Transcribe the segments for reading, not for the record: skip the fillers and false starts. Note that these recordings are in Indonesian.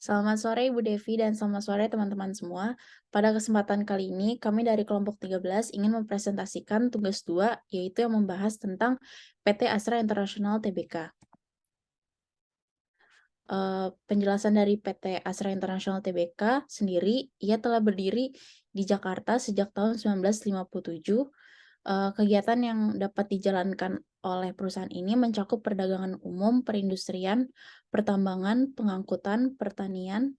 Selamat sore Ibu Devi dan selamat sore teman-teman semua. Pada kesempatan kali ini, kami dari kelompok 13 ingin mempresentasikan tugas 2, yaitu yang membahas tentang PT Astra International Tbk. Penjelasan dari PT Astra International Tbk sendiri, ia telah berdiri di Jakarta sejak tahun 1957. Kegiatan yang dapat dijalankan oleh perusahaan ini mencakup perdagangan umum, perindustrian, pertambangan, pengangkutan, pertanian,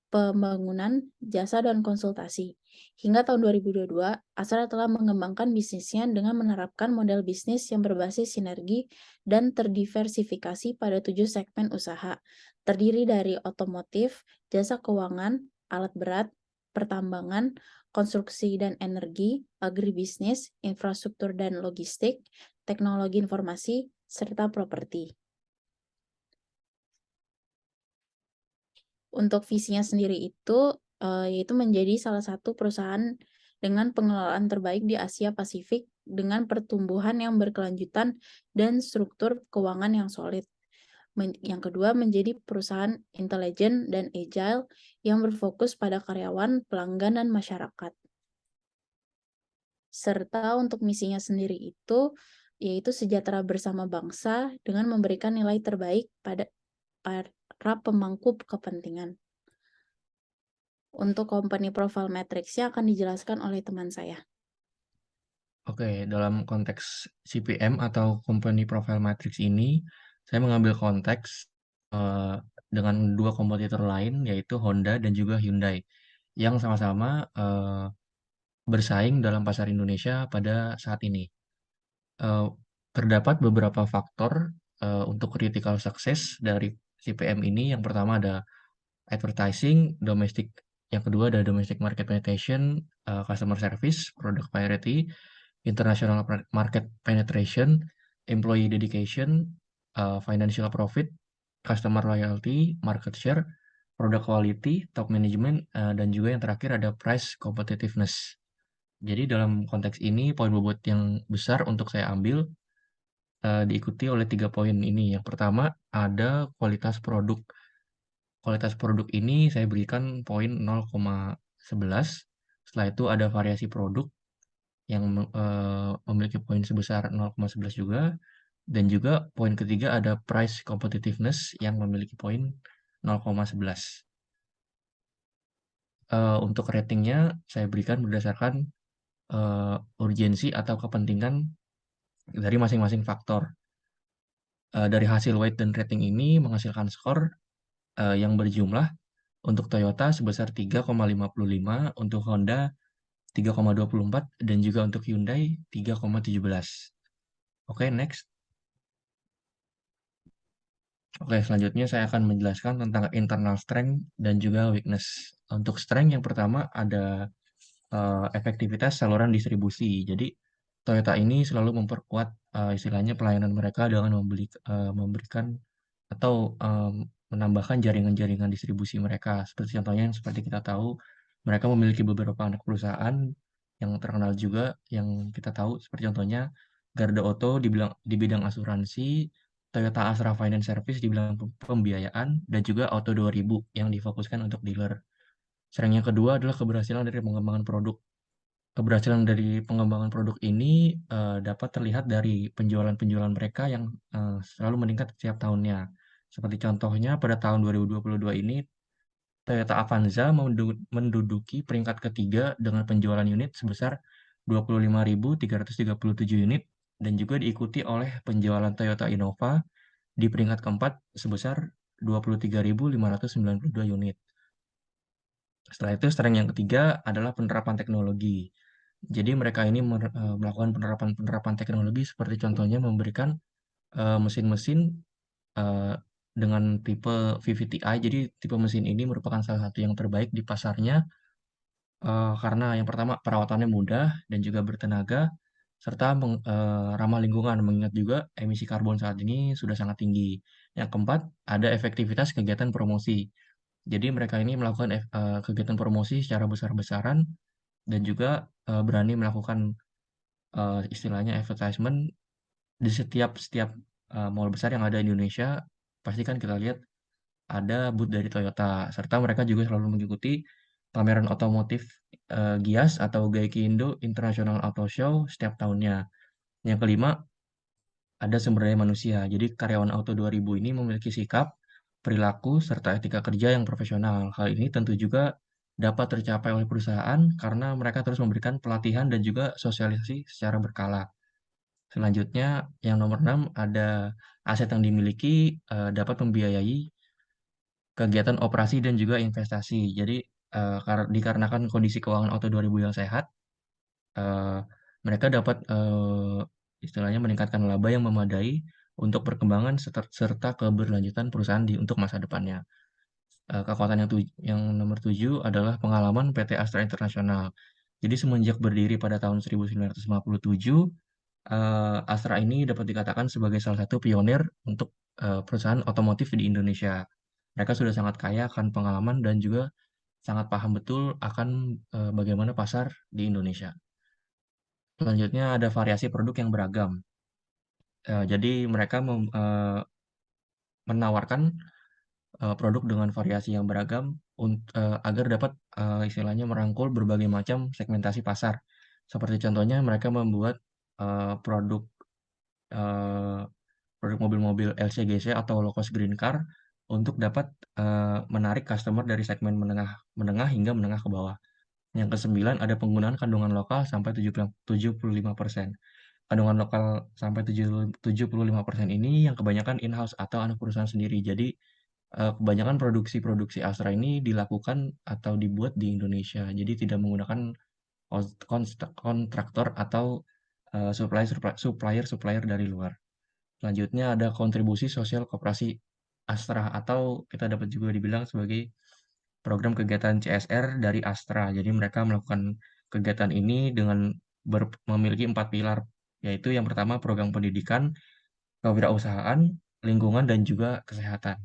pembangunan, jasa, dan konsultasi. Hingga tahun 2022, Astra telah mengembangkan bisnisnya dengan menerapkan model bisnis yang berbasis sinergi dan terdiversifikasi pada 7 segmen usaha, terdiri dari otomotif, jasa keuangan, alat berat, pertambangan, konstruksi dan energi, agribisnis, infrastruktur dan logistik, teknologi informasi, serta properti. Untuk visinya sendiri itu, yaitu menjadi salah satu perusahaan dengan pengelolaan terbaik di Asia Pasifik dengan pertumbuhan yang berkelanjutan dan struktur keuangan yang solid. Yang kedua, menjadi perusahaan intelijen dan agile yang berfokus pada karyawan, pelanggan, dan masyarakat. Serta untuk misinya sendiri itu, yaitu sejahtera bersama bangsa dengan memberikan nilai terbaik pada para pemangku kepentingan. Untuk company profile matrix-nya akan dijelaskan oleh teman saya. Oke, dalam konteks CPM atau Company Profile Matrix ini, saya mengambil konteks dengan dua kompetitor lain, yaitu Honda dan juga Hyundai, yang sama-sama bersaing dalam pasar Indonesia pada saat ini. Eh, Terdapat beberapa faktor untuk critical success dari CPM ini. Yang pertama ada advertising, domestic. Yang kedua ada domestic market penetration, customer service, product priority, international market penetration, employee dedication, financial profit, customer loyalty, market share, product quality, top management, dan juga yang terakhir ada price competitiveness. Jadi dalam konteks ini poin bobot yang besar untuk saya ambil diikuti oleh 3 poin ini. Yang pertama ada kualitas produk. Kualitas produk ini saya berikan poin 0,11. Setelah itu ada variasi produk yang memiliki poin sebesar 0,11 juga. Dan juga poin ketiga ada price competitiveness yang memiliki poin 0,11. Untuk ratingnya saya berikan berdasarkan urgensi atau kepentingan dari masing-masing faktor. Dari hasil weight dan rating ini menghasilkan skor yang berjumlah untuk Toyota sebesar 3,55, untuk Honda 3,24, dan juga untuk Hyundai 3,17. Oke, next. Oke, selanjutnya saya akan menjelaskan tentang internal strength dan juga weakness. Untuk strength yang pertama ada efektivitas saluran distribusi. Jadi Toyota ini selalu memperkuat istilahnya pelayanan mereka dengan memberikan atau menambahkan jaringan-jaringan distribusi mereka. Seperti contohnya yang seperti kita tahu, mereka memiliki beberapa anak perusahaan yang terkenal juga yang kita tahu. Seperti contohnya Garda Auto di bidang asuransi, Toyota Astra Finance Service di bidang pembiayaan, dan juga Auto 2000 yang difokuskan untuk dealer. Strength yang kedua adalah keberhasilan dari pengembangan produk. Keberhasilan dari pengembangan produk ini dapat terlihat dari penjualan-penjualan mereka yang selalu meningkat setiap tahunnya. Seperti contohnya pada tahun 2022 ini, Toyota Avanza menduduki peringkat ketiga dengan penjualan unit sebesar 25.337 unit, dan juga diikuti oleh penjualan Toyota Innova di peringkat keempat sebesar 23.592 unit. Setelah itu, strength yang ketiga adalah penerapan teknologi. Jadi mereka ini melakukan penerapan teknologi seperti contohnya memberikan mesin-mesin dengan tipe VVTi. Jadi tipe mesin ini merupakan salah satu yang terbaik di pasarnya karena yang pertama perawatannya mudah dan juga bertenaga, serta ramah lingkungan, mengingat juga emisi karbon saat ini sudah sangat tinggi. Yang keempat, ada efektivitas kegiatan promosi. Jadi mereka ini melakukan kegiatan promosi secara besar-besaran dan juga berani melakukan istilahnya advertisement di setiap setiap mall besar yang ada di Indonesia. Pasti kan kita lihat ada booth dari Toyota, serta mereka juga selalu mengikuti pameran otomotif GIAS atau Gaikindo International Auto Show setiap tahunnya. Yang kelima, ada sumber daya manusia. Jadi karyawan Auto 2000 ini memiliki sikap, perilaku, serta etika kerja yang profesional. Hal ini tentu juga dapat tercapai oleh perusahaan karena mereka terus memberikan pelatihan dan juga sosialisasi secara berkala. Selanjutnya, yang nomor 6 ada aset yang dimiliki dapat membiayai kegiatan operasi dan juga investasi. Jadi, dikarenakan kondisi keuangan Auto 2000 yang sehat, eee, mereka dapat, istilahnya meningkatkan laba yang memadai untuk perkembangan serta keberlanjutan perusahaan untuk masa depannya. Kekuatan yang nomor 7 adalah pengalaman PT Astra International. Jadi semenjak berdiri pada tahun 1957, Astra ini dapat dikatakan sebagai salah satu pionir untuk, perusahaan otomotif di Indonesia. Mereka sudah sangat kaya akan pengalaman dan juga sangat paham betul akan, bagaimana pasar di Indonesia. Selanjutnya ada variasi produk yang beragam. Jadi mereka menawarkan, produk dengan variasi yang beragam agar dapat, istilahnya merangkul berbagai macam segmentasi pasar. Seperti contohnya mereka membuat, produk, eee, produk mobil-mobil LCGC atau low cost green car untuk dapat, menarik customer dari segmen menengah menengah hingga menengah ke bawah. Yang kesembilan ada penggunaan kandungan lokal sampai 75%. Kandungan lokal sampai 75% ini yang kebanyakan in-house atau anak perusahaan sendiri. Jadi, kebanyakan produksi-produksi Astra ini dilakukan atau dibuat di Indonesia. Jadi tidak menggunakan kontraktor atau, supplier-supplier dari luar. Selanjutnya ada kontribusi sosial koperasi Astra atau kita dapat juga dibilang sebagai program kegiatan CSR dari Astra. Jadi mereka melakukan kegiatan ini dengan memiliki 4 pilar, yaitu yang pertama program pendidikan, kewirausahaan, lingkungan, dan juga kesehatan.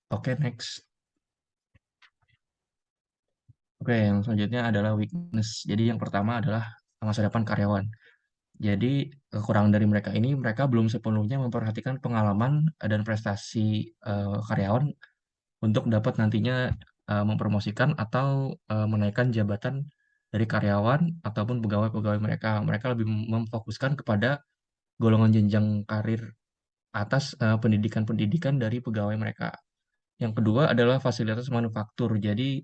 Oke, next. Oke, yang selanjutnya adalah weakness. Jadi yang pertama adalah masa depan karyawan. Jadi kekurangan dari mereka ini, mereka belum sepenuhnya memperhatikan pengalaman dan prestasi karyawan untuk dapat nantinya mempromosikan atau menaikkan jabatan dari karyawan ataupun pegawai-pegawai mereka. Mereka lebih memfokuskan kepada golongan jenjang karir atas pendidikan-pendidikan dari pegawai mereka. Yang kedua adalah fasilitas manufaktur. Jadi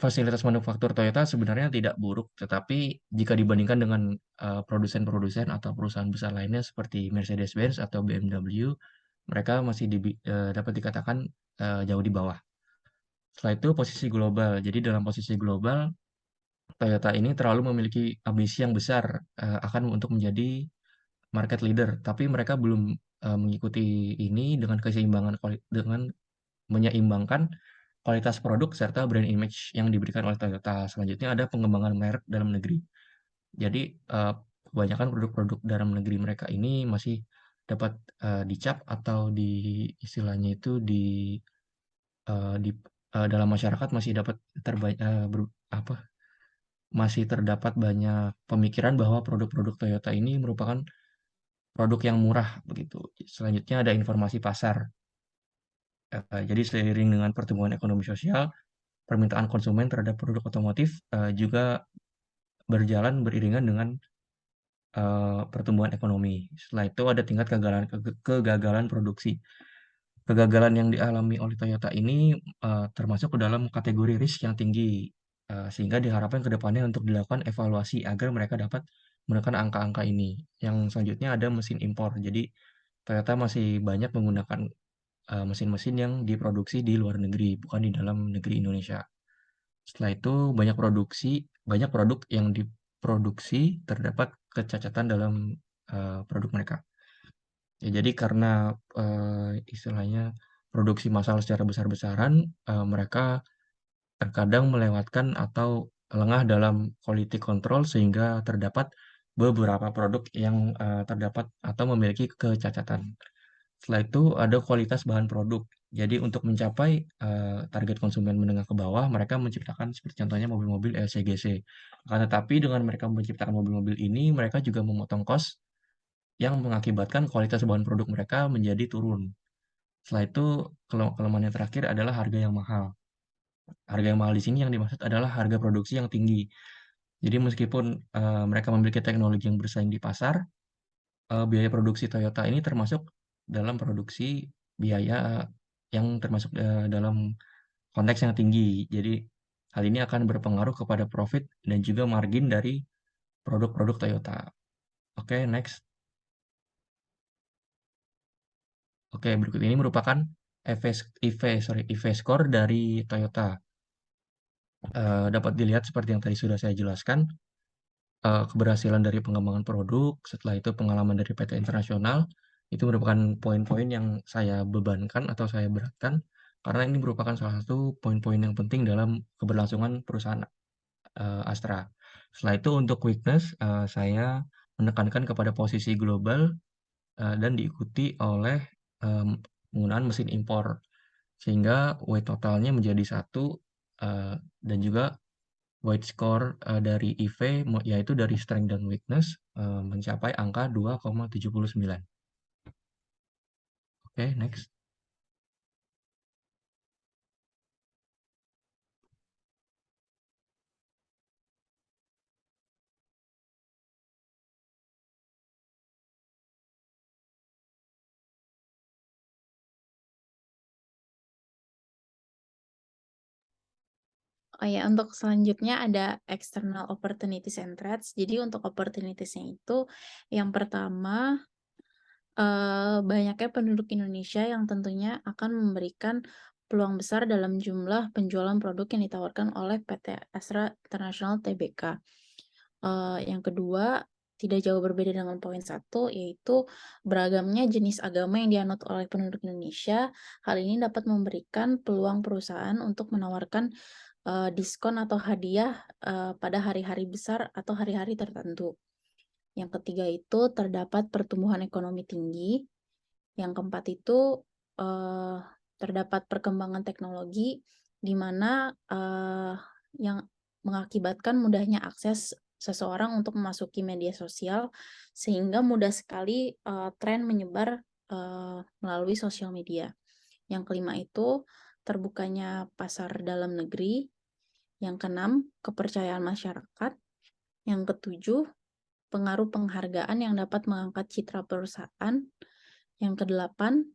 fasilitas manufaktur Toyota sebenarnya tidak buruk, tetapi jika dibandingkan dengan produsen-produsen atau perusahaan besar lainnya seperti Mercedes-Benz atau BMW, mereka masih dapat dikatakan jauh di bawah. Setelah itu posisi global. Jadi dalam posisi global, Toyota ini terlalu memiliki ambisi yang besar akan untuk menjadi market leader, tapi mereka belum mengikuti ini dengan dengan menyeimbangkan kualitas produk serta brand image yang diberikan oleh Toyota. Selanjutnya ada pengembangan merek dalam negeri. Jadi kebanyakan produk-produk dalam negeri mereka ini masih dapat dicap atau istilahnya itu dalam masyarakat masih dapat masih terdapat banyak pemikiran bahwa produk-produk Toyota ini merupakan produk yang murah begitu. Selanjutnya ada informasi pasar. Jadi seiring dengan pertumbuhan ekonomi sosial, permintaan konsumen terhadap produk otomotif juga berjalan beriringan dengan pertumbuhan ekonomi. Setelah itu ada tingkat kegagalan produksi. Kegagalan yang dialami oleh Toyota ini termasuk ke dalam kategori risk yang tinggi, sehingga diharapkan ke depannya untuk dilakukan evaluasi agar mereka dapat menekan angka-angka ini. Yang selanjutnya ada mesin impor. Jadi Toyota masih banyak menggunakan mesin-mesin yang diproduksi di luar negeri, bukan di dalam negeri Indonesia. Setelah itu banyak produk yang diproduksi terdapat kecacatan dalam produk mereka. Ya, jadi karena istilahnya produksi massal secara besar-besaran, mereka terkadang melewatkan atau lengah dalam quality control sehingga terdapat beberapa produk yang terdapat atau memiliki kecacatan. Setelah itu ada kualitas bahan produk. Jadi untuk mencapai target konsumen menengah ke bawah, mereka menciptakan seperti contohnya mobil-mobil LCGC. Akan tetapi dengan mereka menciptakan mobil-mobil ini, mereka juga memotong kos yang mengakibatkan kualitas bahan produk mereka menjadi turun. Setelah itu kelemahan yang terakhir adalah harga yang mahal. Harga yang mahal di sini yang dimaksud adalah harga produksi yang tinggi. Jadi meskipun mereka memiliki teknologi yang bersaing di pasar, biaya produksi Toyota ini termasuk dalam produksi biaya yang termasuk dalam konteks yang tinggi. Jadi hal ini akan berpengaruh kepada profit dan juga margin dari produk-produk Toyota. Oke, next. Oke, berikut ini merupakan EV score dari Toyota. Dapat dilihat seperti yang tadi sudah saya jelaskan, keberhasilan dari pengembangan produk, setelah itu pengalaman dari PT internasional, itu merupakan poin-poin yang saya bebankan atau saya beratkan, karena ini merupakan salah satu poin-poin yang penting dalam keberlangsungan perusahaan Astra. Setelah itu untuk weakness, saya menekankan kepada posisi global dan diikuti oleh penggunaan mesin impor, sehingga weight totalnya menjadi satu, dan juga weight score dari IV yaitu dari strength dan weakness mencapai angka 2,79. Oke, next. Oh ya, untuk selanjutnya ada external opportunities and threats. Jadi untuk opportunities-nya itu, yang pertama, banyaknya penduduk Indonesia yang tentunya akan memberikan peluang besar dalam jumlah penjualan produk yang ditawarkan oleh PT Astra International Tbk. Yang kedua, tidak jauh berbeda dengan poin satu, yaitu beragamnya jenis agama yang dianut oleh penduduk Indonesia. Hal ini dapat memberikan peluang perusahaan untuk menawarkan diskon atau hadiah pada hari-hari besar atau hari-hari tertentu. Yang ketiga itu terdapat pertumbuhan ekonomi tinggi. Yang keempat itu terdapat perkembangan teknologi di mana yang mengakibatkan mudahnya akses seseorang untuk memasuki media sosial sehingga mudah sekali tren menyebar melalui sosial media. Yang kelima itu terbukanya pasar dalam negeri. Yang keenam, kepercayaan masyarakat. Yang ketujuh, pengaruh penghargaan yang dapat mengangkat citra perusahaan. Yang kedelapan,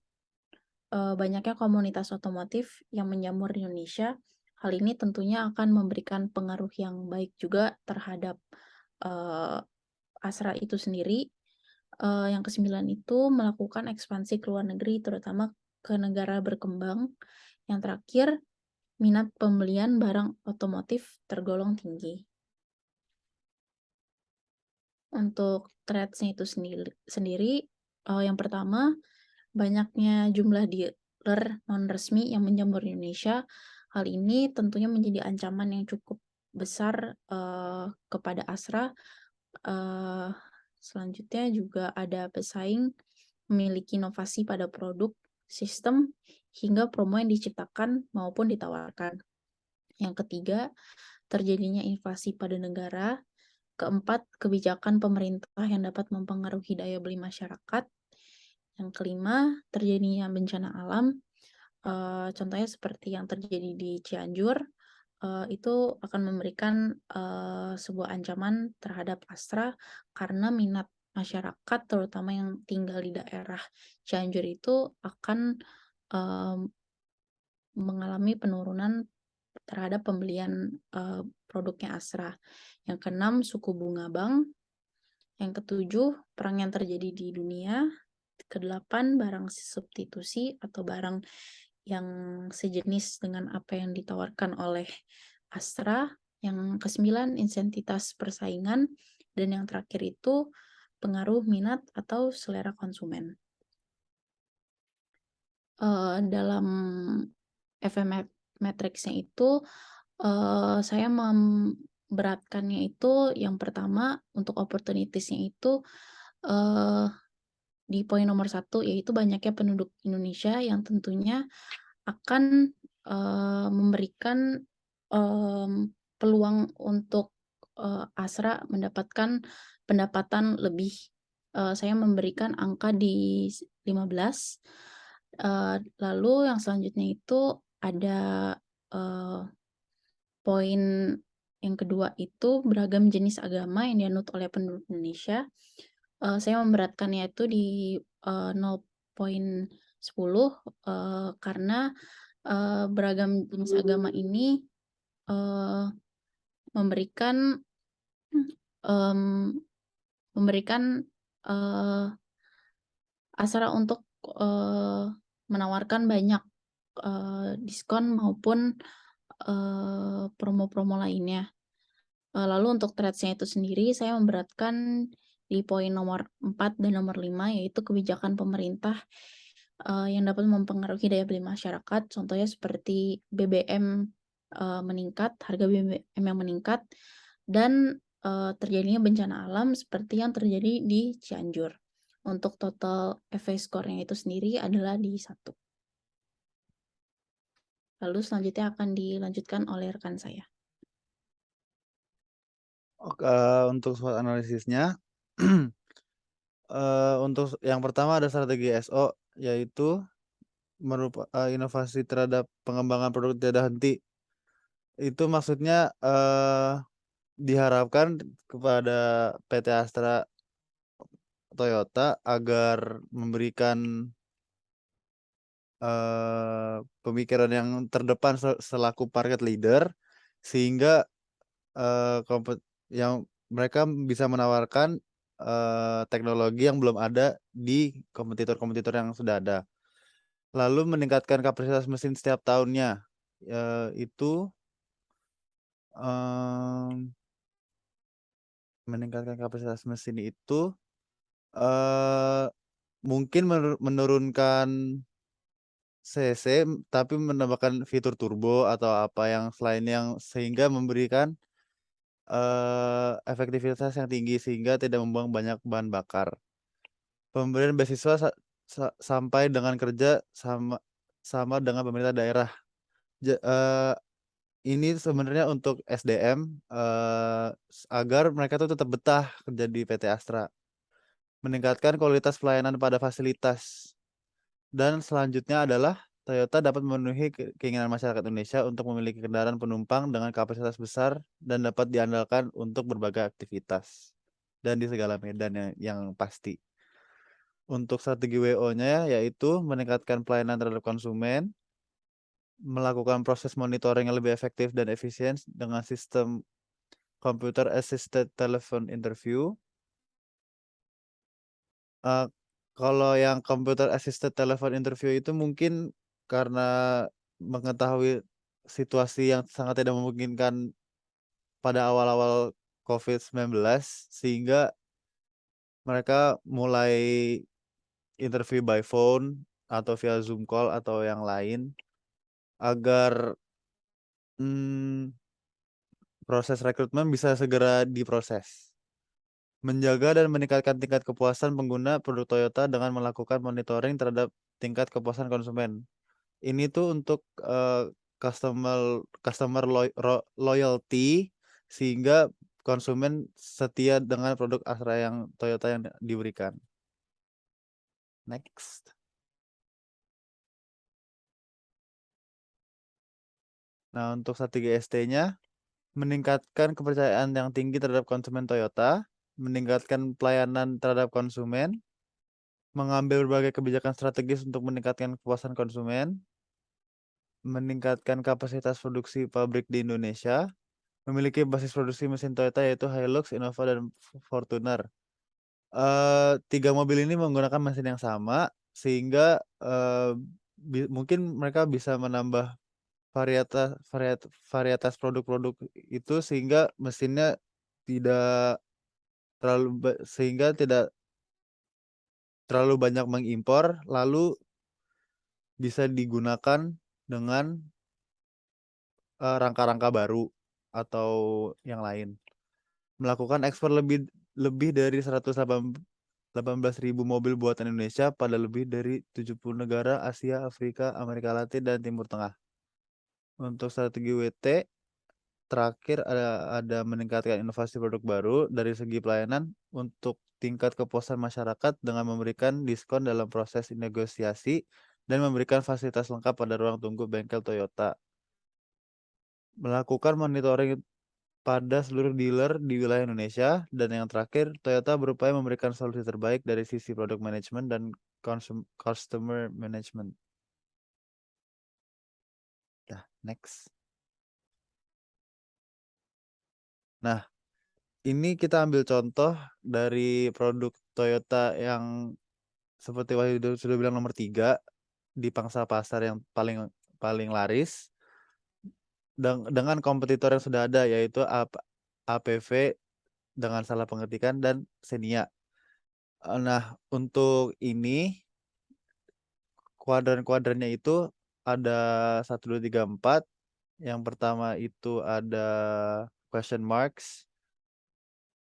banyaknya komunitas otomotif yang menjamur di Indonesia. Hal ini tentunya akan memberikan pengaruh yang baik juga terhadap Astra itu sendiri. Yang kesembilan itu melakukan ekspansi ke luar negeri, terutama ke negara berkembang. Yang terakhir, minat pembelian barang otomotif tergolong tinggi. Untuk threats-nya itu sendiri, yang pertama, banyaknya jumlah dealer non-resmi yang menjamur di Indonesia. Hal ini tentunya menjadi ancaman yang cukup besar kepada Astra. Selanjutnya juga ada pesaing memiliki inovasi pada produk, sistem, hingga promo yang diciptakan maupun ditawarkan. Yang ketiga, terjadinya invasi pada negara. Keempat, kebijakan pemerintah yang dapat mempengaruhi daya beli masyarakat. Yang kelima, terjadinya bencana alam. Contohnya seperti yang terjadi di Cianjur, itu akan memberikan sebuah ancaman terhadap Astra karena minat masyarakat, terutama yang tinggal di daerah Cianjur itu akan mengalami penurunan terhadap pembelian produknya Astra. Yang keenam, suku bunga bank. Yang ketujuh, perang yang terjadi di dunia. Kedelapan, barang substitusi atau barang yang sejenis dengan apa yang ditawarkan oleh Astra. Yang kesembilan, insentitas persaingan. Dan yang terakhir itu pengaruh minat atau selera konsumen. Dalam FM Matrix-nya itu saya memberatkannya itu yang pertama untuk opportunities-nya itu di poin nomor 1 yaitu banyaknya penduduk Indonesia yang tentunya akan memberikan peluang untuk Astra mendapatkan pendapatan lebih. Saya memberikan angka di 15. Lalu yang selanjutnya itu ada, eee, poin yang kedua itu beragam jenis agama yang dianut oleh penduduk Indonesia. Saya memberatkannya itu di, 0,10, karena, beragam jenis agama ini, eee, memberikan, mmm, memberikan, eee, hasrat untuk, menawarkan banyak, diskon maupun, promo-promo lainnya. Lalu untuk trades-nya itu sendiri saya memberatkan di poin nomor 4 dan nomor 5 yaitu kebijakan pemerintah, yang dapat mempengaruhi daya beli masyarakat. Contohnya seperti BBM, meningkat, harga BBM yang meningkat, dan, terjadinya bencana alam seperti yang terjadi di Cianjur. Untuk total FA score-nya itu sendiri adalah di 1. Lalu selanjutnya akan dilanjutkan oleh rekan saya. Oke, untuk SWOT analisisnya, untuk yang pertama ada strategi SO, yaitu inovasi terhadap pengembangan produk tiada henti. Itu maksudnya, diharapkan kepada PT Astra Toyota agar memberikan, pemikiran yang terdepan selaku market leader, sehingga, yang mereka bisa menawarkan, teknologi yang belum ada di kompetitor-kompetitor yang sudah ada. Lalu meningkatkan kapasitas mesin setiap tahunnya, itu, meningkatkan kapasitas mesin itu, eee, mungkin menurunkan cc, tapi menambahkan fitur turbo atau apa yang selain yang sehingga memberikan, efektivitas yang tinggi sehingga tidak membuang banyak bahan bakar. Pemberian beasiswa sampai dengan kerja sama dengan pemerintah daerah. Ja Ini sebenarnya untuk SDM, agar mereka tuh tetap betah kerja di PT Astra. Meningkatkan kualitas pelayanan pada fasilitas. Dan selanjutnya adalah Toyota dapat memenuhi keinginan masyarakat Indonesia untuk memiliki kendaraan penumpang dengan kapasitas besar dan dapat diandalkan untuk berbagai aktivitas dan di segala medan yang pasti. Untuk strategi WO-nya yaitu meningkatkan pelayanan terhadap konsumen, melakukan proses monitoring yang lebih efektif dan efisien dengan sistem computer assisted telephone interview. Kalau yang computer assisted telephone interview itu mungkin karena mengetahui situasi yang sangat tidak memungkinkan pada awal-awal COVID-19, sehingga mereka mulai interview by phone atau via Zoom call atau yang lain agar, proses rekrutmen bisa segera diproses. Menjaga dan meningkatkan tingkat kepuasan pengguna produk Toyota dengan melakukan monitoring terhadap tingkat kepuasan konsumen. Ini tuh untuk, customer customer loyalty sehingga konsumen setia dengan produk Astra yang Toyota yang diberikan. Next. Nah, untuk strategi ST-nya, meningkatkan kepercayaan yang tinggi terhadap konsumen Toyota, meningkatkan pelayanan terhadap konsumen, mengambil berbagai kebijakan strategis untuk meningkatkan kepuasan konsumen, meningkatkan kapasitas produksi pabrik di Indonesia, memiliki basis produksi mesin Toyota yaitu Hilux, Innova, dan Fortuner. 3 mobil ini menggunakan mesin yang sama sehingga, mungkin mereka bisa menambah varietas produk-produk itu sehingga mesinnya tidak tidak terlalu banyak mengimpor, lalu bisa digunakan dengan, rangka-rangka baru atau yang lain. Melakukan ekspor lebih dari 118.000 mobil buatan Indonesia pada lebih dari 70 negara Asia, Afrika, Amerika Latin, dan Timur Tengah. Untuk strategi WT, terakhir ada meningkatkan inovasi produk baru dari segi pelayanan untuk tingkat kepuasan masyarakat dengan memberikan diskon dalam proses negosiasi dan memberikan fasilitas lengkap pada ruang tunggu bengkel Toyota. Melakukan monitoring pada seluruh dealer di wilayah Indonesia, dan yang terakhir, Toyota berupaya memberikan solusi terbaik dari sisi product management dan customer management. Nah, next. Nah, ini kita ambil contoh dari produk Toyota yang seperti Wahyu sudah bilang nomor 3 di pangsa pasar yang paling laris dengan kompetitor yang sudah ada, yaitu APV dengan salah pengetikan dan Xenia. Nah, untuk ini kuadran-kuadrannya itu ada 1, 2, 3, 4. Yang pertama itu ada question marks,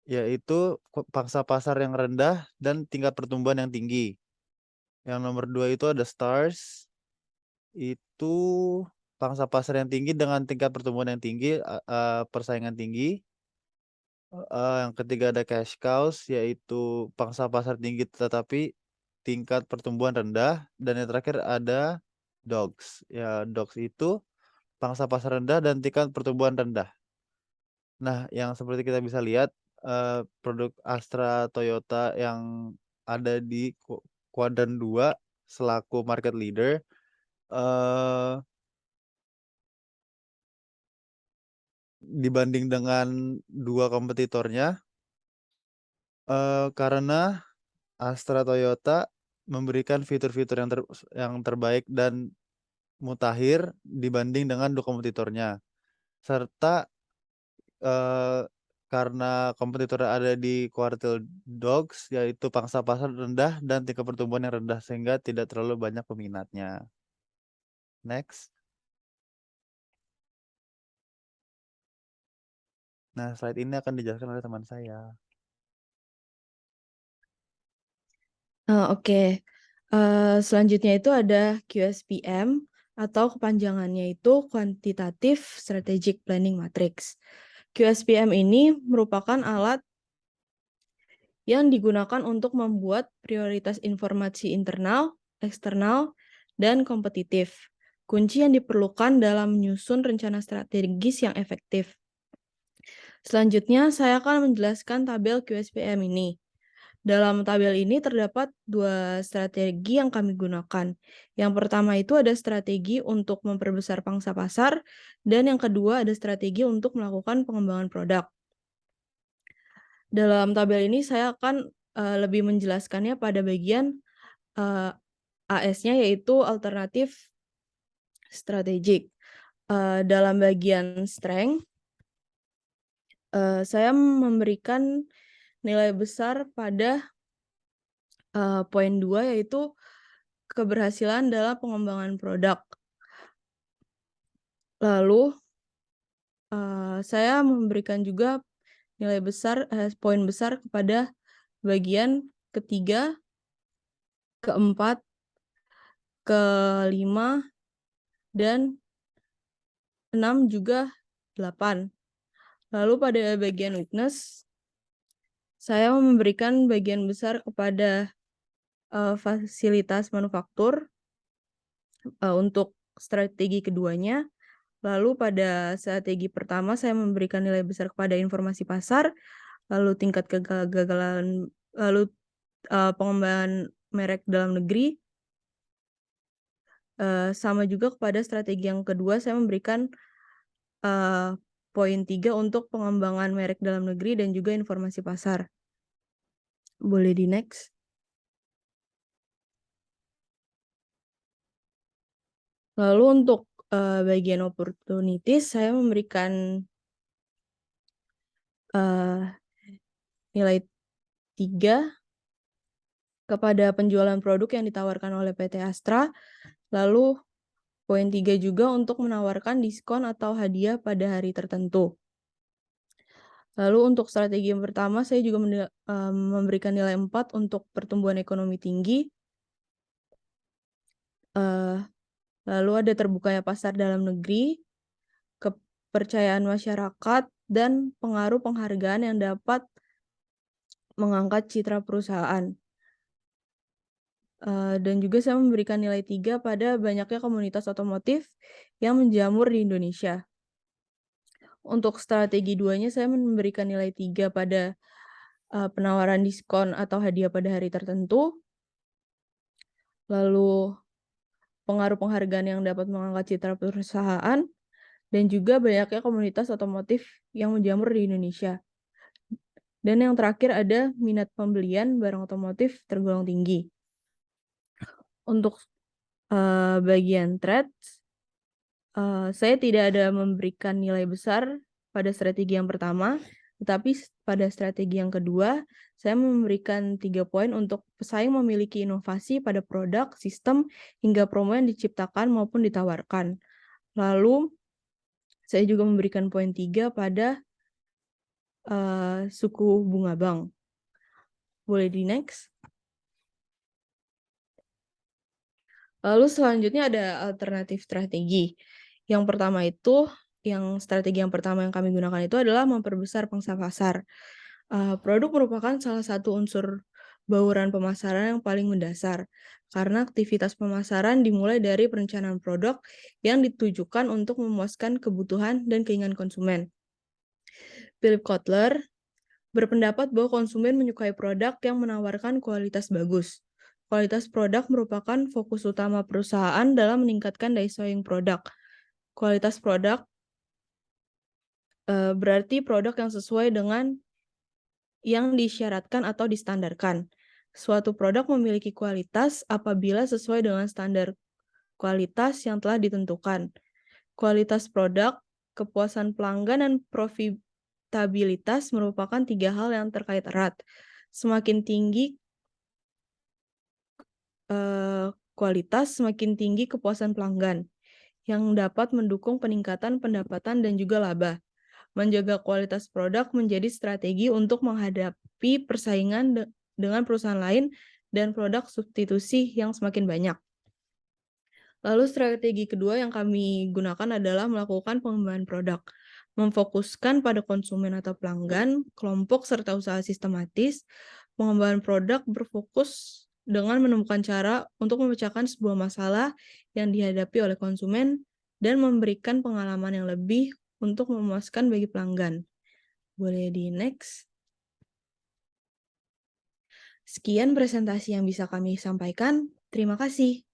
yaitu pangsa pasar yang rendah dan tingkat pertumbuhan yang tinggi. Yang nomor 2 itu ada stars, itu pangsa pasar yang tinggi dengan tingkat pertumbuhan yang tinggi, persaingan tinggi. Yang ketiga ada cash cows, yaitu pangsa pasar tinggi tetapi tingkat pertumbuhan rendah. Dan yang terakhir ada dogs. Ya, dogs itu pangsa pasar rendah dan tingkat pertumbuhan rendah. Nah, yang seperti kita bisa lihat, produk Astra Toyota yang ada di kuadran 2 selaku market leader, dibanding dengan 2 kompetitornya, karena Astra Toyota memberikan fitur-fitur yang terbaik dan mutakhir dibanding dengan 2 kompetitornya. Serta karena kompetitor ada di quartile dogs, yaitu pangsa pasar rendah dan tingkat pertumbuhan yang rendah, sehingga tidak terlalu banyak peminatnya. Next. Nah, slide ini akan dijelaskan oleh teman saya. Oke. Selanjutnya itu ada QSPM atau kepanjangannya itu Quantitative Strategic Planning Matrix. QSPM ini merupakan alat yang digunakan untuk membuat prioritas informasi internal, eksternal, dan kompetitif. Kunci yang diperlukan dalam menyusun rencana strategis yang efektif. Selanjutnya, saya akan menjelaskan tabel QSPM ini. Dalam tabel ini terdapat 2 strategi yang kami gunakan. Yang pertama itu ada strategi untuk memperbesar pangsa pasar, dan yang kedua ada strategi untuk melakukan pengembangan produk. Dalam tabel ini saya akan lebih menjelaskannya pada bagian AS-nya, yaitu alternatif strategik. Dalam bagian strength, saya memberikan nilai besar pada poin 2, yaitu keberhasilan dalam pengembangan produk. Lalu saya memberikan juga nilai besar, poin besar kepada bagian ketiga, keempat, kelima, dan 6 juga 8. Lalu pada bagian weakness, saya memberikan bagian besar kepada fasilitas manufaktur untuk strategi keduanya. Lalu pada strategi pertama saya memberikan nilai besar kepada informasi pasar, lalu tingkat kegagalan, lalu pengembangan merek dalam negeri. Sama juga kepada strategi yang kedua saya memberikan poin 3 untuk pengembangan merek dalam negeri dan juga informasi pasar. Boleh di next. Lalu untuk bagian opportunities saya memberikan nilai 3 kepada penjualan produk yang ditawarkan oleh PT Astra. Lalu poin 3 juga untuk menawarkan diskon atau hadiah pada hari tertentu. Lalu untuk strategi yang pertama saya juga memberikan nilai 4 untuk pertumbuhan ekonomi tinggi. Lalu ada terbukanya pasar dalam negeri, kepercayaan masyarakat, dan pengaruh penghargaan yang dapat mengangkat citra perusahaan. Dan juga saya memberikan nilai 3 pada banyaknya komunitas otomotif yang menjamur di Indonesia. Untuk strategi 2-nya saya memberikan nilai 3 pada penawaran diskon atau hadiah pada hari tertentu. Lalu pengaruh penghargaan yang dapat mengangkat citra perusahaan, dan juga banyaknya komunitas otomotif yang menjamur di Indonesia. Dan yang terakhir ada minat pembelian barang otomotif tergolong tinggi. Untuk bagian trades, saya tidak ada memberikan nilai besar pada strategi yang pertama, tetapi pada strategi yang kedua, saya memberikan 3 poin untuk pesaing memiliki inovasi pada produk, sistem, hingga promo yang diciptakan maupun ditawarkan. Lalu, saya juga memberikan poin 3 pada suku bunga bank. Boleh di next. Lalu selanjutnya ada alternatif strategi. Yang pertama itu, strategi yang pertama yang kami gunakan itu adalah memperbesar pangsa pasar. Produk merupakan salah satu unsur bauran pemasaran yang paling mendasar, karena aktivitas pemasaran dimulai dari perencanaan produk yang ditujukan untuk memuaskan kebutuhan dan keinginan konsumen. Philip Kotler berpendapat bahwa konsumen menyukai produk yang menawarkan kualitas bagus. Kualitas produk merupakan fokus utama perusahaan dalam meningkatkan daya saing produk. Kualitas produk berarti produk yang sesuai dengan yang disyaratkan atau distandarkan. Suatu produk memiliki kualitas apabila sesuai dengan standar kualitas yang telah ditentukan. Kualitas produk, kepuasan pelanggan, dan profitabilitas merupakan 3 hal yang terkait erat. Semakin tinggi kualitas, semakin tinggi kepuasan pelanggan, yang dapat mendukung peningkatan pendapatan dan juga laba. Menjaga kualitas produk menjadi strategi untuk menghadapi persaingan dengan perusahaan lain dan produk substitusi yang semakin banyak. Lalu strategi kedua yang kami gunakan adalah melakukan pengembangan produk. Memfokuskan pada konsumen atau pelanggan, kelompok, serta usaha sistematis. Pengembangan produk berfokus dengan menemukan cara untuk memecahkan sebuah masalah yang dihadapi oleh konsumen dan memberikan pengalaman yang lebih untuk memuaskan bagi pelanggan. Boleh di next. Sekian presentasi yang bisa kami sampaikan. Terima kasih.